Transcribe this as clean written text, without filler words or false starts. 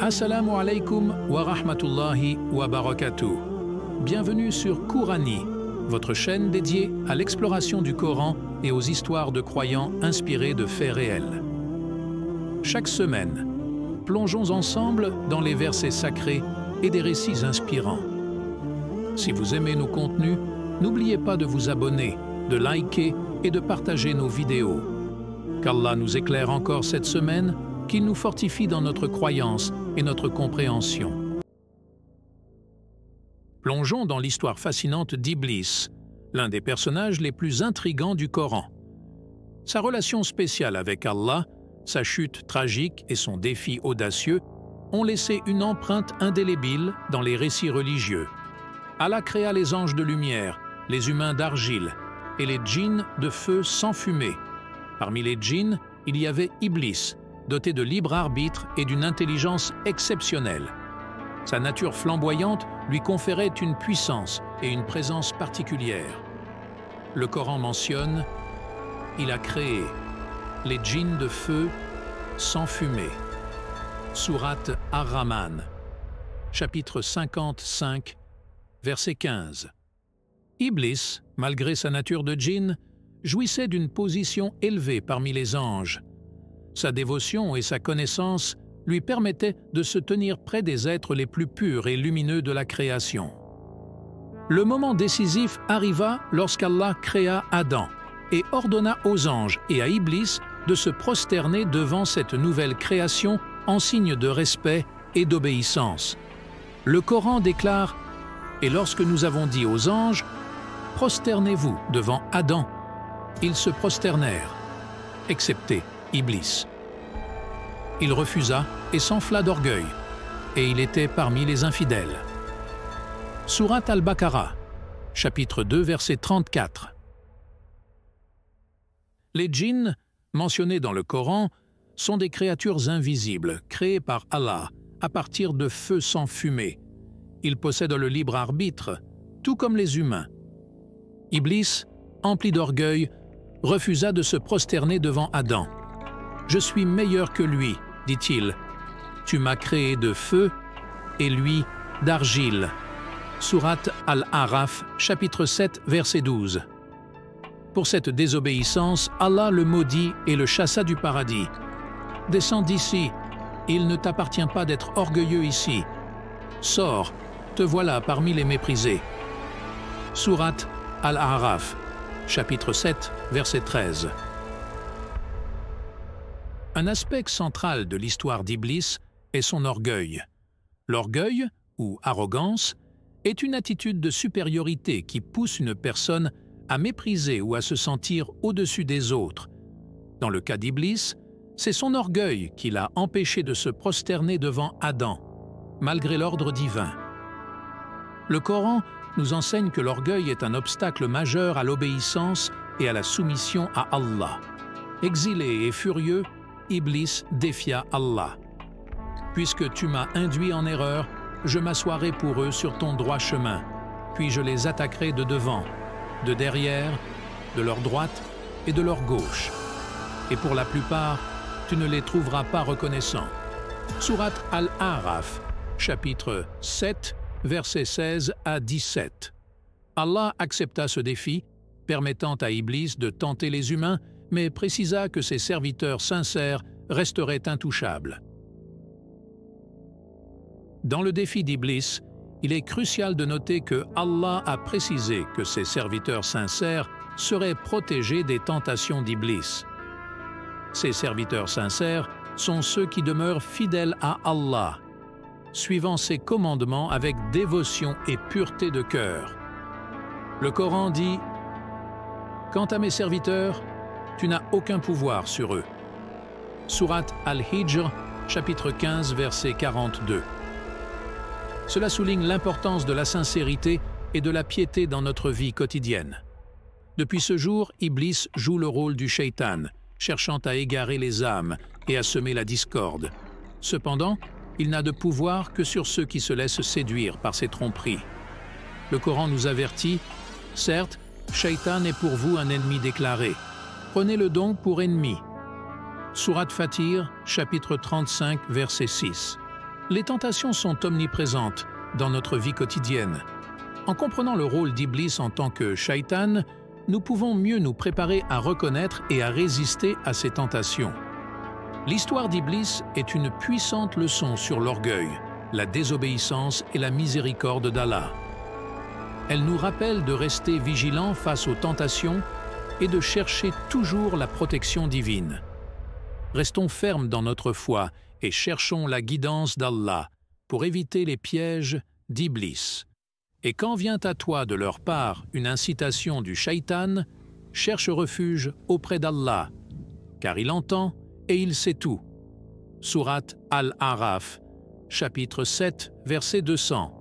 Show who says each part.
Speaker 1: Assalamu alaikum wa rahmatullahi wa barakatuh. Bienvenue sur Courani, votre chaîne dédiée à l'exploration du Coran et aux histoires de croyants inspirées de faits réels. Chaque semaine, plongeons ensemble dans les versets sacrés et des récits inspirants. Si vous aimez nos contenus, n'oubliez pas de vous abonner, de liker et de partager nos vidéos. Qu'Allah nous éclaire encore cette semaine, qu'il nous fortifie dans notre croyance et notre compréhension. Plongeons dans l'histoire fascinante d'Iblis, l'un des personnages les plus intrigants du Coran. Sa relation spéciale avec Allah, sa chute tragique et son défi audacieux ont laissé une empreinte indélébile dans les récits religieux. Allah créa les anges de lumière, les humains d'argile et les djinns de feu sans fumée. Parmi les djinns, il y avait Iblis, doté de libre arbitre et d'une intelligence exceptionnelle. Sa nature flamboyante lui conférait une puissance et une présence particulière. Le Coran mentionne « Il a créé les djinns de feu sans fumée ». Sourate Ar-Rahman, chapitre 55, verset 15. Iblis, malgré sa nature de djinn, jouissait d'une position élevée parmi les anges. Sa dévotion et sa connaissance lui permettaient de se tenir près des êtres les plus purs et lumineux de la création. Le moment décisif arriva lorsqu'Allah créa Adam et ordonna aux anges et à Iblis de se prosterner devant cette nouvelle création en signe de respect et d'obéissance. Le Coran déclare « Et lorsque nous avons dit aux anges, prosternez-vous devant Adam, ils se prosternèrent, excepté Iblis. Il refusa et s'enfla d'orgueil, et il était parmi les infidèles. » Sourate Al-Baqarah, chapitre 2, verset 34. Les djinns, mentionnés dans le Coran, sont des créatures invisibles, créées par Allah, à partir de feu sans fumée. Ils possèdent le libre arbitre, tout comme les humains. Iblis, empli d'orgueil, refusa de se prosterner devant Adam. « Je suis meilleur que lui, dit-il. Tu m'as créé de feu et lui d'argile. » Sourate Al-Araf, chapitre 7, verset 12. Pour cette désobéissance, Allah le maudit et le chassa du paradis. « Descends d'ici, il ne t'appartient pas d'être orgueilleux ici. Sors, te voilà parmi les méprisés. » Sourate Al-Araf, chapitre 7, verset 13. Un aspect central de l'histoire d'Iblis est son orgueil. L'orgueil, ou arrogance, est une attitude de supériorité qui pousse une personne à mépriser ou à se sentir au-dessus des autres. Dans le cas d'Iblis, c'est son orgueil qui l'a empêché de se prosterner devant Adam, malgré l'ordre divin. Le Coran nous enseigne que l'orgueil est un obstacle majeur à l'obéissance et à la soumission à Allah. Exilé et furieux, Iblis défia Allah. « Puisque tu m'as induit en erreur, je m'assoirai pour eux sur ton droit chemin, puis je les attaquerai de devant, de derrière, de leur droite et de leur gauche. Et pour la plupart, tu ne les trouveras pas reconnaissants. » Sourate Al-Araf, chapitre 7, versets 16 à 17. Allah accepta ce défi, permettant à Iblis de tenter les humains, mais précisa que ses serviteurs sincères resteraient intouchables. Dans le défi d'Iblis, il est crucial de noter que Allah a précisé que ses serviteurs sincères seraient protégés des tentations d'Iblis. Ces serviteurs sincères sont ceux qui demeurent fidèles à Allah, suivant ses commandements avec dévotion et pureté de cœur. Le Coran dit « Quant à mes serviteurs, tu n'as aucun pouvoir sur eux. » Sourate Al-Hijr, chapitre 15, verset 42. Cela souligne l'importance de la sincérité et de la piété dans notre vie quotidienne. Depuis ce jour, Iblis joue le rôle du shaitan, cherchant à égarer les âmes et à semer la discorde. Cependant, il n'a de pouvoir que sur ceux qui se laissent séduire par ses tromperies. Le Coran nous avertit « Certes, Shaitan est pour vous un ennemi déclaré. Prenez-le donc pour ennemi. » Sourate Fatir, chapitre 35, verset 6. Les tentations sont omniprésentes dans notre vie quotidienne. En comprenant le rôle d'Iblis en tant que shaitan, nous pouvons mieux nous préparer à reconnaître et à résister à ces tentations. L'histoire d'Iblis est une puissante leçon sur l'orgueil, la désobéissance et la miséricorde d'Allah. Elle nous rappelle de rester vigilants face aux tentations et de chercher toujours la protection divine. Restons fermes dans notre foi et cherchons la guidance d'Allah pour éviter les pièges d'Iblis. Et quand vient à toi de leur part une incitation du shaitan, cherche refuge auprès d'Allah, car il entend et il sait tout. Sourate Al-A'raf, chapitre 7, verset 200.